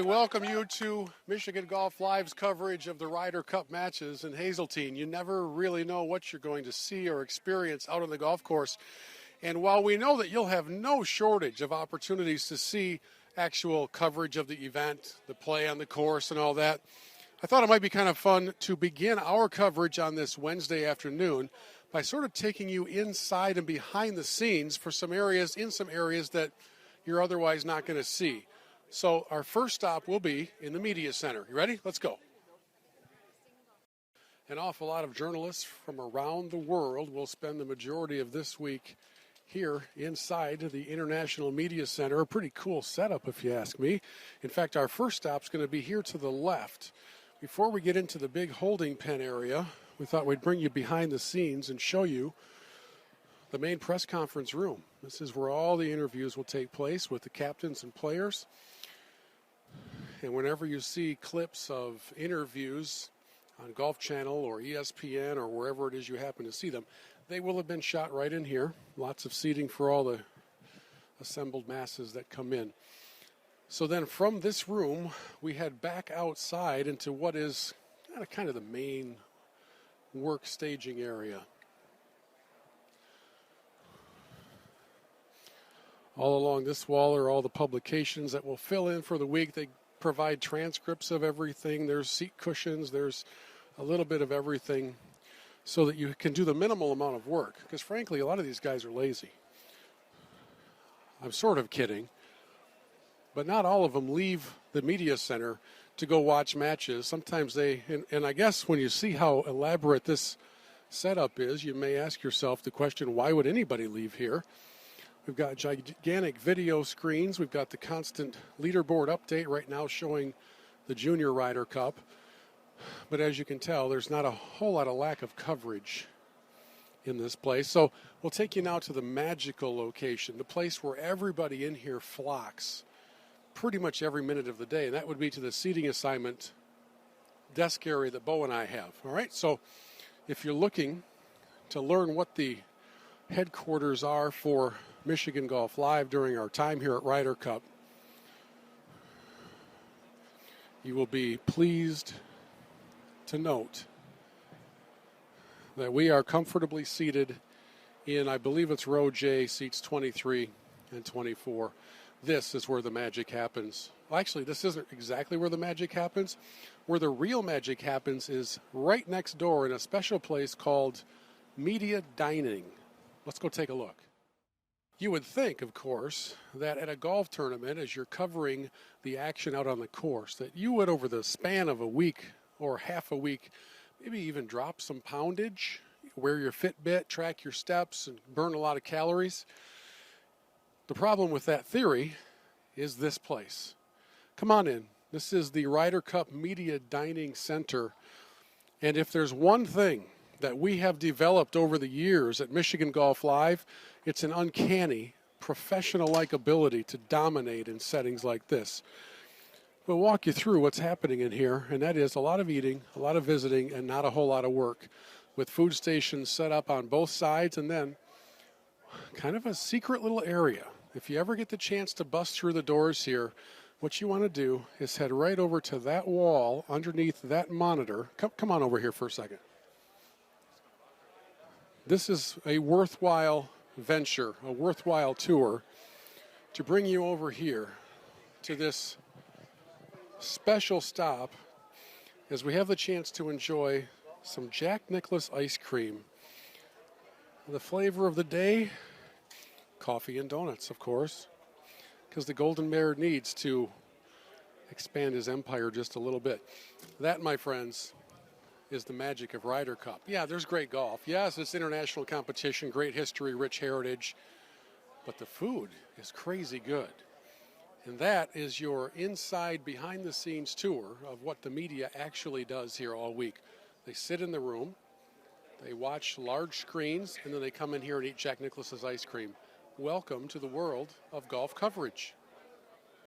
welcome you to Michigan Golf Live's coverage of the Ryder Cup matches in Hazeltine. You never really know what you're going to see or experience out on the golf course. And while we know that you'll have no shortage of opportunities to see actual coverage of the event, the play on the course and all that, I thought it might be kind of fun to begin our coverage on this Wednesday afternoon by sort of taking you inside and behind the scenes for some areas that you're otherwise not going to see. So our first stop will be in the media center. You ready? Let's go. An awful lot of journalists from around the world will spend the majority of this week here inside the International Media Center. A pretty cool setup, if you ask me. In fact, our first stop is going to be here to the left. Before we get into the big holding pen area, we thought we'd bring you behind the scenes and show you the main press conference room. This is where all the interviews will take place with the captains and players. And whenever you see clips of interviews on Golf Channel or ESPN or wherever it is you happen to see them, they will have been shot right in here. Lots of seating for all the assembled masses that come in. So then from this room, we head back outside into what is kind of the main work staging area. All along this wall are all the publications that will fill in for the week. They provide transcripts of everything. There's seat cushions. There's a little bit of everything so that you can do the minimal amount of work. Because frankly, a lot of these guys are lazy. I'm sort of kidding. But not all of them leave the media center to go watch matches. Sometimes and I guess when you see how elaborate this setup is, you may ask yourself the question, why would anybody leave here? We've got gigantic video screens. We've got the constant leaderboard update right now showing the Junior Ryder Cup. But as you can tell, there's not a whole lot of lack of coverage in this place. So we'll take you now to the magical location, the place where everybody in here flocks pretty much every minute of the day. And that would be to the seating assignment desk area that Bo and I have. All right, so if you're looking to learn what the headquarters are for Michigan Golf Live during our time here at Ryder Cup, you will be pleased to note that we are comfortably seated in, I believe it's row J, seats 23 and 24. This is where the magic happens. Well, actually, this isn't exactly where the magic happens. Where the real magic happens is right next door in a special place called Media Dining. Let's go take a look. You would think, of course, that at a golf tournament, as you're covering the action out on the course, that you would, over the span of a week or half a week, maybe even drop some poundage, wear your Fitbit, track your steps, and burn a lot of calories. The problem with that theory is this place. Come on in. This is the Ryder Cup Media Dining Center. And if there's one thing that we have developed over the years at Michigan Golf Live, it's an uncanny, professional-like ability to dominate in settings like this. We'll walk you through what's happening in here, and that is a lot of eating, a lot of visiting, and not a whole lot of work, with food stations set up on both sides, and then kind of a secret little area. If you ever get the chance to bust through the doors here, what you want to do is head right over to that wall underneath that monitor. Come on over here for a second. This is a worthwhile venture, a worthwhile tour to bring you over here to this special stop as we have the chance to enjoy some Jack Nicklaus ice cream. The flavor of the day, coffee and donuts, of course, because the Golden Mare needs to expand his empire just a little bit. That, my friends, is the magic of Ryder Cup. Yeah, there's great golf. Yes, it's international competition, great history, rich heritage, but the food is crazy good. And that is your inside, behind-the-scenes tour of what the media actually does here all week. They sit in the room, they watch large screens, and then they come in here and eat Jack Nicklaus's ice cream. Welcome to the world of golf coverage.